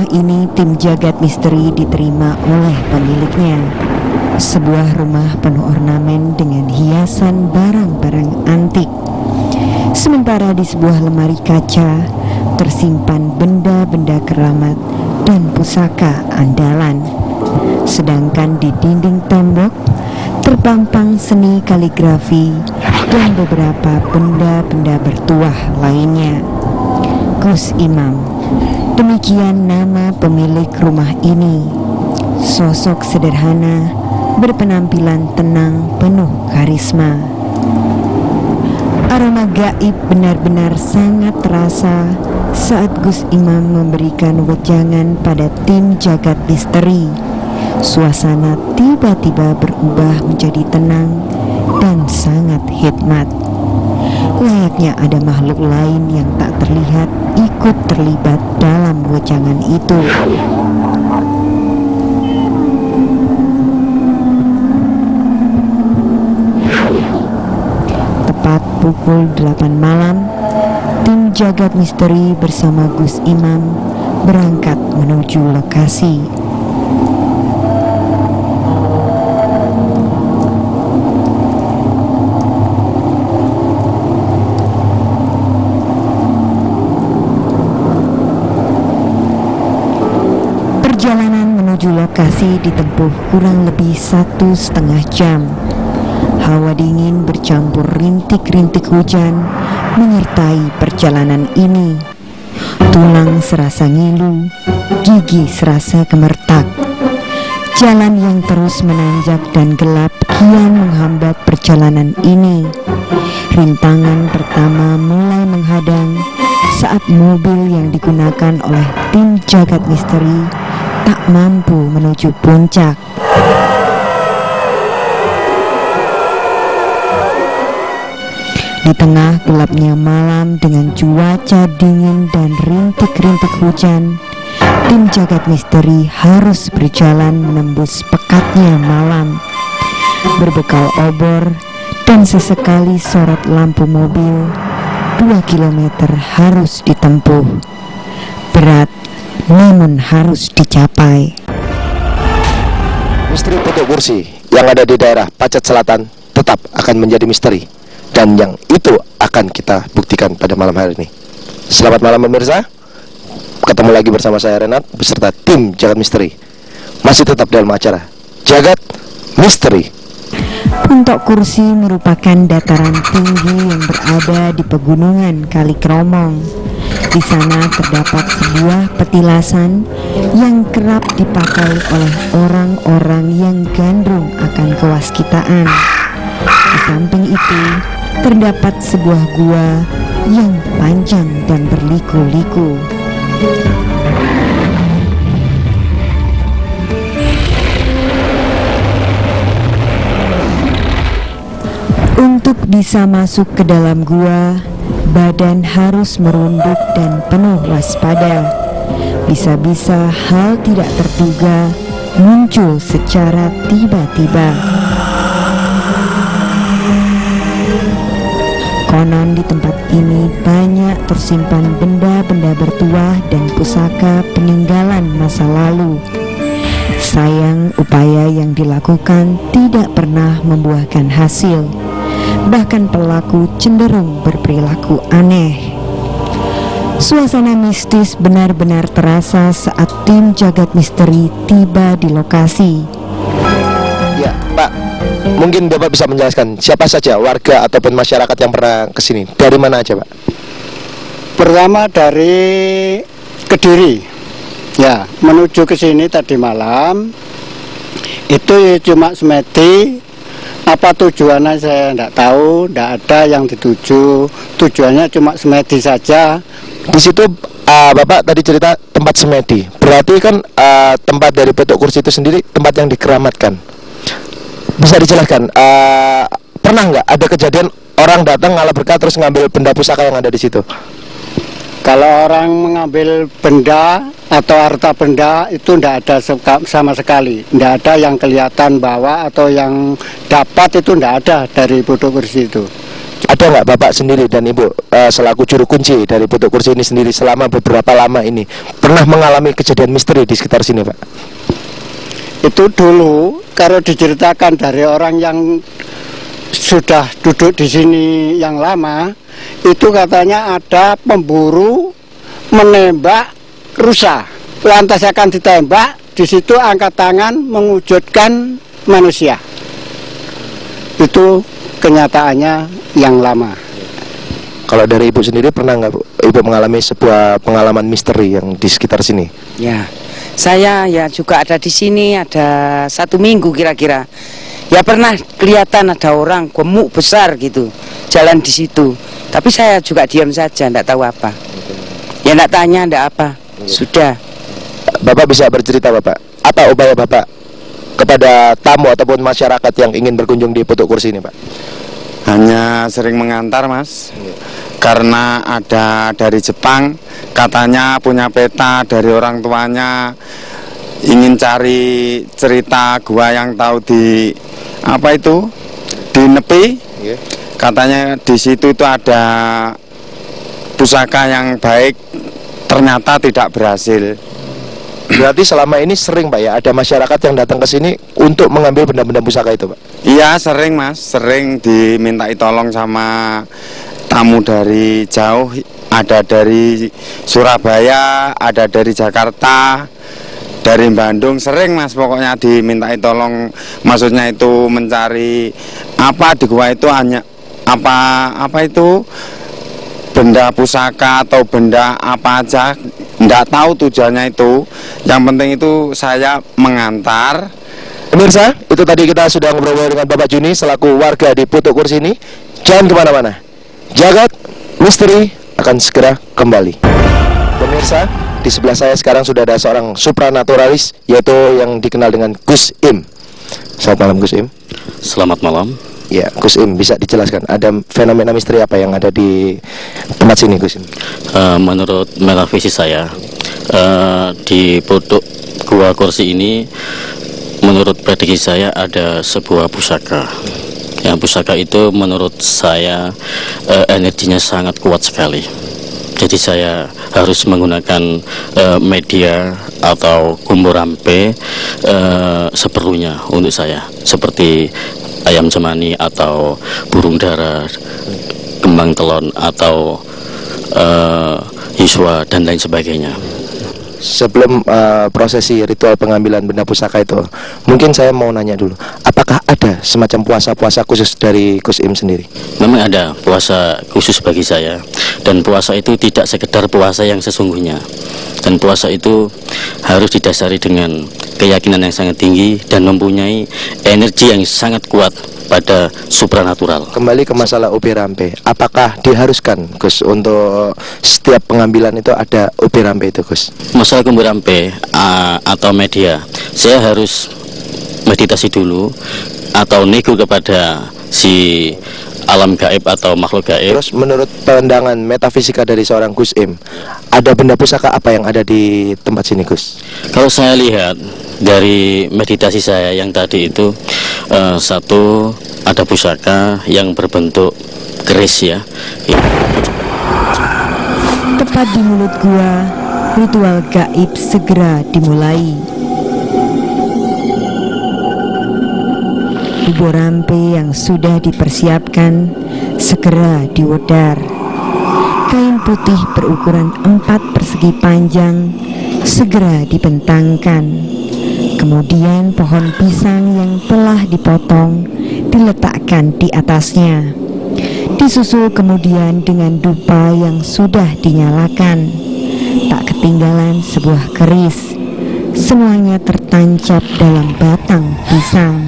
rumah ini tim Jagad Misteri diterima oleh pemiliknya. Sebuah rumah penuh ornamen dengan hiasan barang-barang antik. Sementara di sebuah lemari kaca tersimpan benda-benda keramat dan pusaka andalan. Sedangkan di dinding tembok terpampang seni kaligrafi dan beberapa benda-benda bertuah lainnya. Gus Imam, demikian nama pemilik rumah ini. Sosok sederhana, berpenampilan tenang, penuh karisma. Aroma gaib benar-benar sangat terasa saat Gus Imam memberikan wejangan pada tim Jagad Misteri. Suasana tiba-tiba berubah menjadi tenang dan sangat hikmat. Layaknya ada makhluk lain yang tak terlihat ikut terlibat dalam wejangan itu. Tepat pukul 8 malam, tim Jagad Misteri bersama Gus Imam berangkat menuju lokasi. Perjalanan menuju lokasi ditempuh kurang lebih 1,5 jam. Hawa dingin bercampur rintik-rintik hujan menyertai perjalanan ini. Tulang serasa ngilu, gigi serasa gemertak. Jalan yang terus menanjak dan gelap kian menghambat perjalanan ini. Rintangan pertama mulai menghadang saat mobil yang digunakan oleh tim Jagad Misteri tak mampu menuju puncak. Di tengah gelapnya malam dengan cuaca dingin dan rintik-rintik hujan, tim Jagad Misteri harus berjalan menembus pekatnya malam. Berbekal obor dan sesekali sorot lampu mobil, 2 kilometer harus ditempuh. Berat namun harus dicapai. Misteri Petuk Kursi yang ada di daerah Pacet Selatan tetap akan menjadi misteri, dan yang itu akan kita buktikan pada malam hari ini. Selamat malam pemirsa, ketemu lagi bersama saya Renat beserta tim Jagad Misteri. Masih tetap dalam acara Jagad Misteri. Puntok Kursi merupakan dataran tinggi yang berada di pegunungan Kali Kromong. Di sana terdapat sebuah petilasan yang kerap dipakai oleh orang-orang yang gandrung akan kewaskitaan. Di samping itu terdapat sebuah gua yang panjang dan berliku-liku. Untuk bisa masuk ke dalam gua, badan harus merunduk dan penuh waspada. Bisa-bisa hal tidak terduga muncul secara tiba-tiba. Konon di tempat ini banyak tersimpan benda-benda bertuah dan pusaka peninggalan masa lalu. Sayang, upaya yang dilakukan tidak pernah membuahkan hasil. Bahkan pelaku cenderung berperilaku aneh. Suasana mistis benar-benar terasa saat tim Jagad Misteri tiba di lokasi. Ya, Pak, mungkin Bapak bisa menjelaskan siapa saja warga ataupun masyarakat yang pernah kesini. Dari mana aja, Pak? Pertama dari Kediri, ya, menuju ke sini tadi malam. Itu ya cuma semedi. Apa tujuannya saya tidak tahu, tidak ada yang dituju. Tujuannya cuma semedi saja. Di situ Bapak tadi cerita tempat semedi. Berarti kan tempat dari Petuk Kursi itu sendiri tempat yang dikeramatkan. Bisa dijelaskan, pernah nggak ada kejadian orang datang ngalah berkah terus ngambil benda pusaka yang ada di situ? Kalau orang mengambil benda atau harta benda itu tidak ada sama sekali. Tidak ada yang kelihatan bawa atau yang dapat, itu tidak ada dari Petuk Kursi itu. Ada nggak Bapak sendiri dan Ibu selaku juru kunci dari Putuk Kursi ini sendiri selama beberapa lama ini pernah mengalami kejadian misteri di sekitar sini, Pak? Itu dulu kalau diceritakan dari orang yang sudah duduk di sini yang lama, itu katanya ada pemburu menembak rusa. Lantas akan ditembak, di situ angkat tangan mewujudkan manusia. Itu kenyataannya yang lama. Kalau dari Ibu sendiri pernah nggak Ibu mengalami sebuah pengalaman misteri yang di sekitar sini? Ya, saya ya juga ada di sini, ada 1 minggu kira-kira. Ya pernah kelihatan ada orang gemuk besar gitu jalan di situ. Tapi saya juga diam saja, enggak tahu apa. Ya enggak tanya, enggak apa. Sudah. Bapak bisa bercerita Bapak, apa upaya Bapak kepada tamu ataupun masyarakat yang ingin berkunjung di Putuk Kursi ini, Pak? Hanya sering mengantar, Mas. Karena ada dari Jepang, katanya punya peta dari orang tuanya, ingin cari cerita gua yang tahu di apa itu di Nepi. Katanya di situ itu ada pusaka yang baik, ternyata tidak berhasil. Berarti selama ini sering Pak ya ada masyarakat yang datang ke sini untuk mengambil benda-benda pusaka itu, Pak? Iya sering, Mas, sering dimintai tolong sama tamu dari jauh, ada dari Surabaya, ada dari Jakarta, dari Bandung, sering Mas, pokoknya dimintai tolong. Maksudnya itu mencari apa di gua itu, hanya apa itu benda pusaka atau benda apa aja, nggak tahu tujuannya itu. Yang penting itu saya mengantar. Pemirsa, itu tadi kita sudah ngobrol dengan Bapak Juni selaku warga di Putuk Kursi ini. Jangan kemana-mana, Jagat Misteri akan segera kembali. Pemirsa, di sebelah saya sekarang sudah ada seorang supranaturalis, yaitu yang dikenal dengan Gus Im. Selamat malam Gus Im. Selamat malam. Ya, Gus Im, bisa dijelaskan ada fenomena misteri apa yang ada di tempat sini, Gus Im? Menurut metafisik saya, di Putuk Gua Kursi ini, menurut prediksi saya ada sebuah pusaka. Yang pusaka itu menurut saya energinya sangat kuat sekali. Jadi saya harus menggunakan media atau kumburampe seperlunya untuk saya, seperti ayam cemani atau burung dara, kembang telon atau yuswa dan lain sebagainya. Sebelum prosesi ritual pengambilan benda pusaka itu, mungkin saya mau nanya dulu, apakah ada semacam puasa-puasa khusus dari Gus Im sendiri? Memang ada puasa khusus bagi saya, dan puasa itu tidak sekedar puasa yang sesungguhnya, dan puasa itu harus didasari dengan keyakinan yang sangat tinggi dan mempunyai energi yang sangat kuat pada supranatural. Kembali ke masalah ubi rampe, apakah diharuskan Gus untuk setiap pengambilan itu ada ubi rampe itu, Gus? Masalah ubi rampe atau media, saya harus meditasi dulu atau nego kepada si alam gaib atau makhluk gaib. Terus menurut pandangan metafisika dari seorang Gus Im, ada benda pusaka apa yang ada di tempat sini, Gus? Kalau saya lihat dari meditasi saya yang tadi itu, satu, ada pusaka yang berbentuk keris ya. Tepat di mulut gua, ritual gaib segera dimulai. Bubur rampe yang sudah dipersiapkan segera diwedar. Kain putih berukuran 4 persegi panjang segera dibentangkan. Kemudian pohon pisang yang telah dipotong diletakkan di atasnya. Disusul kemudian dengan dupa yang sudah dinyalakan. Tak ketinggalan sebuah keris. Semuanya tertancap dalam batang pisang.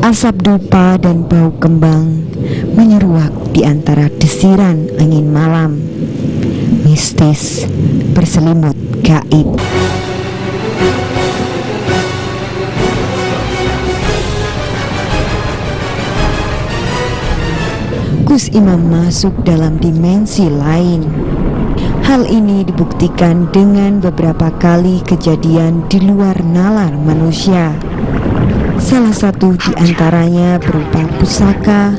Asap dupa dan bau kembang menyeruak di antara desiran angin malam. Mistis berselimut gaib. Gus Imam masuk dalam dimensi lain. Hal ini dibuktikan dengan beberapa kali kejadian di luar nalar manusia. Salah satu di antaranya berupa pusaka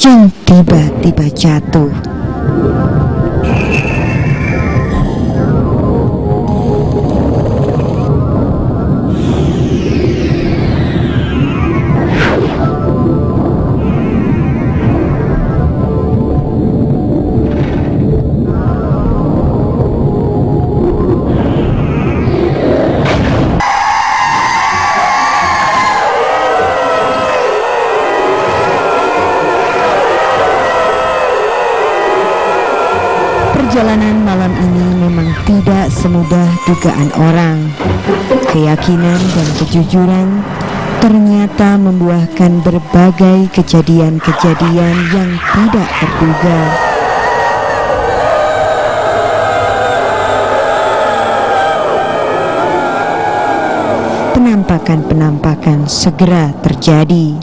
yang tiba-tiba jatuh. Perjalanan malam ini memang tidak semudah dugaan orang. Keyakinan dan kejujuran ternyata membuahkan berbagai kejadian-kejadian yang tidak terduga. Penampakan-penampakan segera terjadi.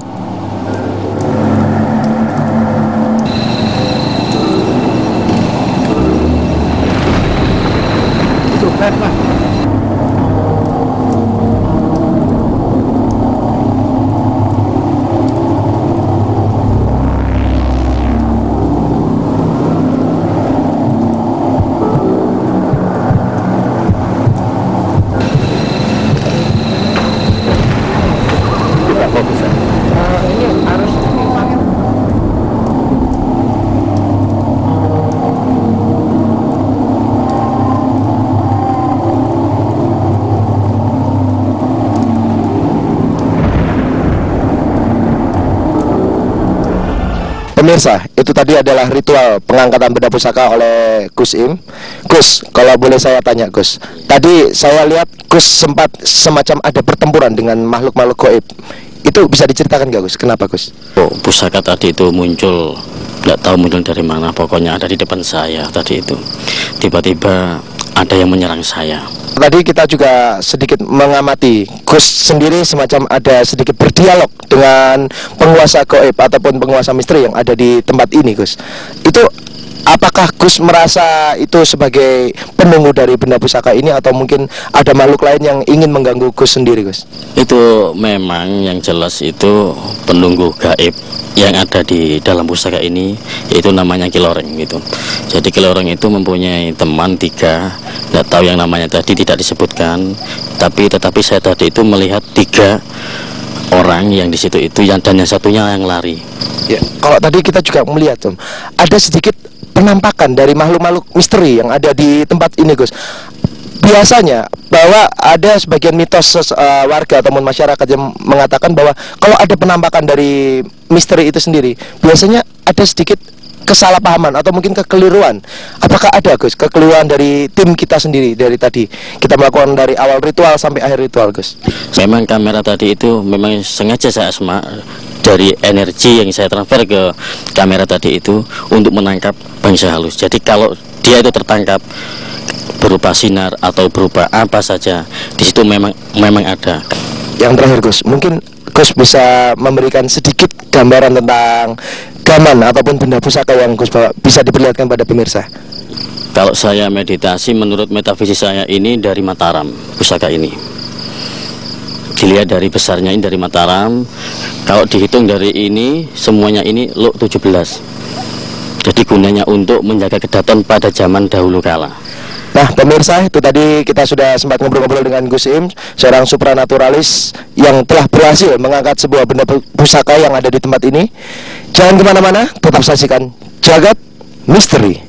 Pemirsa, itu tadi adalah ritual pengangkatan benda pusaka oleh Gus Im. Gus, kalau boleh saya tanya Gus, tadi saya lihat Gus sempat semacam ada pertempuran dengan makhluk-makhluk gaib. Itu bisa diceritakan gak Gus? Kenapa Gus? Oh, pusaka tadi itu muncul, nggak tahu muncul dari mana, pokoknya ada di depan saya tadi itu. Tiba-tiba ada yang menyerang saya. Tadi kita juga sedikit mengamati Gus sendiri semacam ada sedikit berdialog dengan penguasa gaib ataupun penguasa misteri yang ada di tempat ini Gus. Itu apakah Gus merasa itu sebagai penunggu dari benda pusaka ini atau mungkin ada makhluk lain yang ingin mengganggu Gus sendiri Gus? Itu memang yang jelas itu penunggu gaib yang ada di dalam pusaka ini, yaitu namanya Ki Loreng gitu. Jadi Ki Loreng itu mempunyai teman 3, nggak tahu yang namanya tadi tidak disebutkan, tetapi saya tadi itu melihat 3 orang yang di situ itu, dan yang satunya yang lari. Ya, kalau tadi kita juga melihat ada sedikit penampakan dari makhluk-makhluk misteri yang ada di tempat ini Gus. Biasanya bahwa ada sebagian mitos warga ataupun masyarakat yang mengatakan bahwa kalau ada penampakan dari misteri itu sendiri, biasanya ada sedikit kesalahpahaman atau mungkin kekeliruan. Apakah ada Gus kekeliruan dari tim kita sendiri dari tadi kita melakukan dari awal ritual sampai akhir ritual Gus? Memang kamera tadi itu memang sengaja saya asma dari energi yang saya transfer ke kamera tadi itu untuk menangkap bangsa halus. Jadi kalau dia itu tertangkap berupa sinar atau berupa apa saja, di situ memang ada. Yang terakhir Gus, mungkin Gus bisa memberikan sedikit gambaran tentang gaman ataupun benda pusaka yang Gus bawa, bisa diperlihatkan pada pemirsa. Kalau saya meditasi, menurut metafisik saya ini dari Mataram, pusaka ini. Dilihat dari besarnya ini dari Mataram, kalau dihitung dari ini, semuanya ini Luk 17. Jadi gunanya untuk menjaga kedaton pada zaman dahulu kala. Nah pemirsa, itu tadi kita sudah sempat ngobrol-ngobrol dengan Gus Im, seorang supranaturalis yang telah berhasil mengangkat sebuah benda pusaka yang ada di tempat ini. Jangan kemana-mana, tetap saksikan Jagat Misteri.